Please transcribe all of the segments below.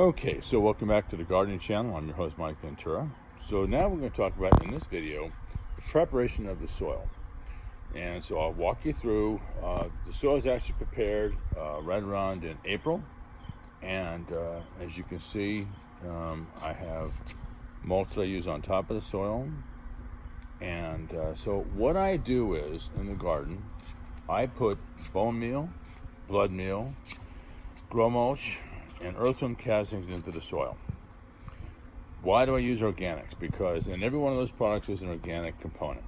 Okay, so welcome back to the gardening channel. I'm your host, Mike Ventura. So now we're going to talk about, in this video, the preparation of the soil. And so I'll walk you through. The soil is actually prepared right around in April. And as you can see, I have mulch that I use on top of the soil. And so what I do is, in the garden, I put bone meal, blood meal, grow mulch, and earthworm castings into the soil. Why do I use organics? Because in every one of those products is an organic component.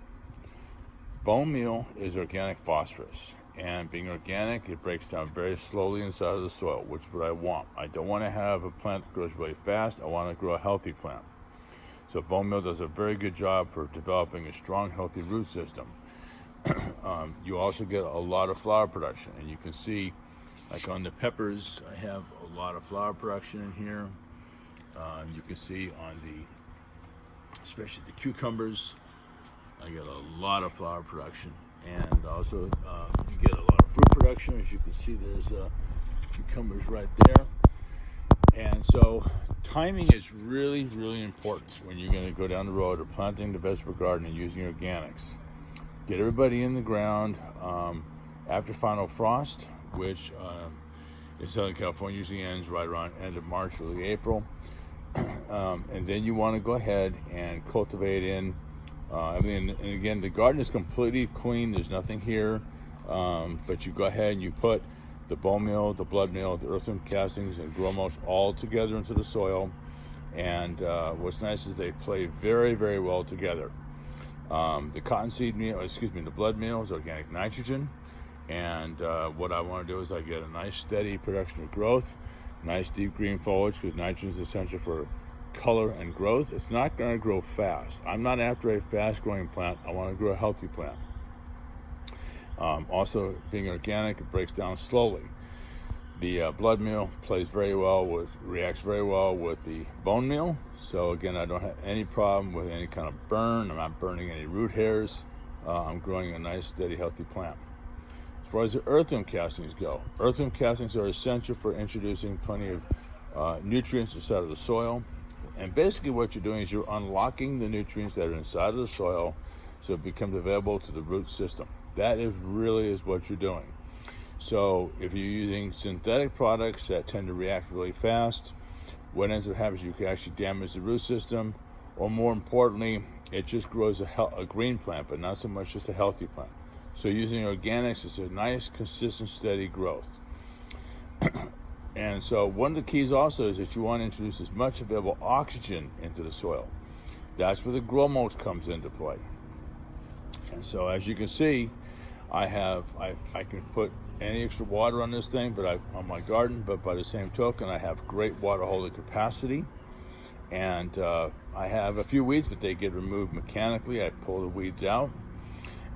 Bone meal is organic phosphorus, and being organic, it breaks down very slowly inside of the soil, which is what I want. I don't want to have a plant that grows really fast. I want to grow a healthy plant. So bone meal does a very good job for developing a strong, healthy root system. You also get a lot of flower production, and you can see, like on the peppers, I have a lot of flower production in here. You can see on especially the cucumbers, I get a lot of flower production. And also you get a lot of fruit production. As you can see, there's cucumbers right there. And so timing is really, really important when you're going to go down the road of planting the vegetable garden and using organics. Get everybody in the ground after final frost, which in Southern California usually ends right around end of March, early April. And then you want to go ahead and cultivate in everything. And again, the garden is completely clean. There's nothing here. But you go ahead and you put the bone meal, the blood meal, the earthworm castings, and grow mulch all together into the soil. And what's nice is they play very, very well together. The cottonseed meal, the blood meal is organic nitrogen. And what I want to do is I get a nice steady production of growth, nice deep green foliage, because nitrogen is essential for color and growth. It's not going to grow fast. I'm not after a fast growing plant. I want to grow a healthy plant. Also, being organic, it breaks down slowly. The blood meal reacts very well with the bone meal. So again, I don't have any problem with any kind of burn. I'm not burning any root hairs. I'm growing a nice, steady, healthy plant. As far as the earthworm castings go, earthworm castings are essential for introducing plenty of nutrients inside of the soil. And basically what you're doing is you're unlocking the nutrients that are inside of the soil so it becomes available to the root system. That is what you're doing. So if you're using synthetic products that tend to react really fast, what ends up happening is you can actually damage the root system, or more importantly, it just grows a green plant, but not so much just a healthy plant. So using organics is a nice, consistent, steady growth. And so one of the keys also is that you want to introduce as much available oxygen into the soil. That's where the grow mulch comes into play. And so as you can see, I can put any extra water on this thing, on my garden, but by the same token, I have great water holding capacity. And I have a few weeds, but they get removed mechanically. I pull the weeds out.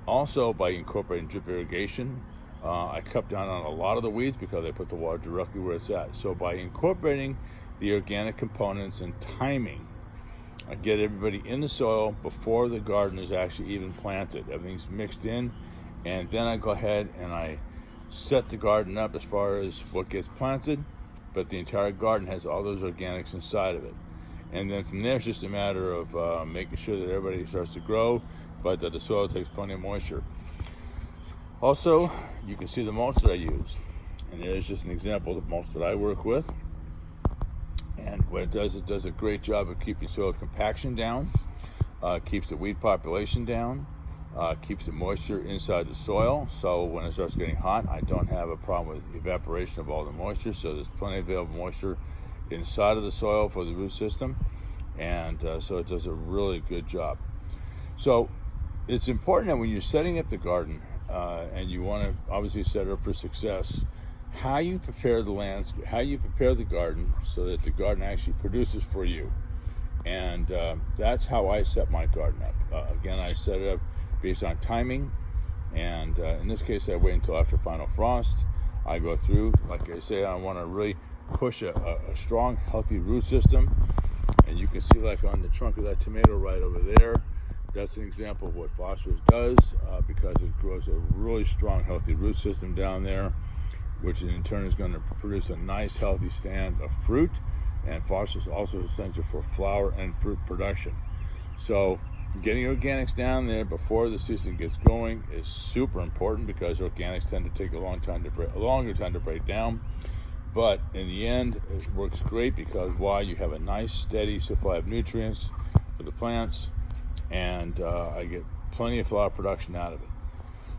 Also, by incorporating drip irrigation, I cut down on a lot of the weeds because I put the water directly where it's at. So by incorporating the organic components and timing, I get everybody in the soil before the garden is actually even planted. Everything's mixed in, and then I go ahead and I set the garden up as far as what gets planted, but the entire garden has all those organics inside of it. And then from there, it's just a matter of making sure that everybody starts to grow, but that the soil takes plenty of moisture. Also, you can see the mulch that I use. And there's just an example of the mulch that I work with. And what it does a great job of keeping soil compaction down, keeps the weed population down, keeps the moisture inside the soil. So when it starts getting hot, I don't have a problem with evaporation of all the moisture. So there's plenty of available moisture inside of the soil for the root system. And so it does a really good job. So it's important that when you're setting up the garden, and you want to obviously set it up for success, how you prepare the landscape, how you prepare the garden so that the garden actually produces for you. And that's how I set my garden up. Again, I set it up based on timing, and in this case, I wait until after final frost. I go through, like I say, I want to really push a strong, healthy root system. And you can see, like on the trunk of that tomato right over there, that's an example of what phosphorus does, because it grows a really strong, healthy root system down there, which in turn is going to produce a nice, healthy stand of fruit. and phosphorus is also essential for flower and fruit production. So getting organics down there before the season gets going is super important, because organics tend to take a longer time to break down. But in the end, it works great because why? You have a nice steady supply of nutrients for the plants, and I get plenty of flower production out of it.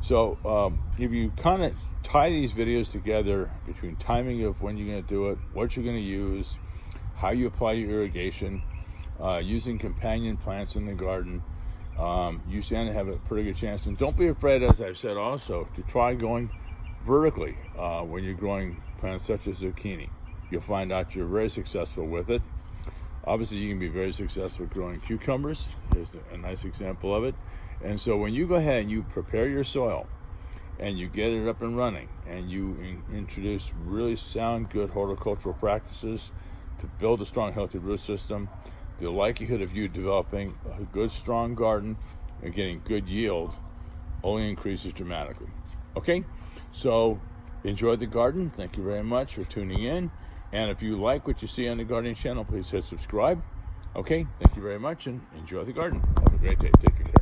So if you kind of tie these videos together between timing of when you're going to do it, what you're going to use, how you apply your irrigation, using companion plants in the garden, you stand to have a pretty good chance. And don't be afraid, as I've said also, to try going vertically when you're growing plants such as zucchini. You'll find out you're very successful with it. Obviously, you can be very successful growing cucumbers. Here's a nice example of it. And so when you go ahead and you prepare your soil and you get it up and running, and you introduce really sound, good horticultural practices to build a strong, healthy root system, the likelihood of you developing a good, strong garden and getting good yield only increases dramatically. Okay, so enjoy the garden. Thank you very much for tuning in. And if you like what you see on the gardening channel, please hit subscribe. Okay, thank you very much, and enjoy the garden. Have a great day. Take care.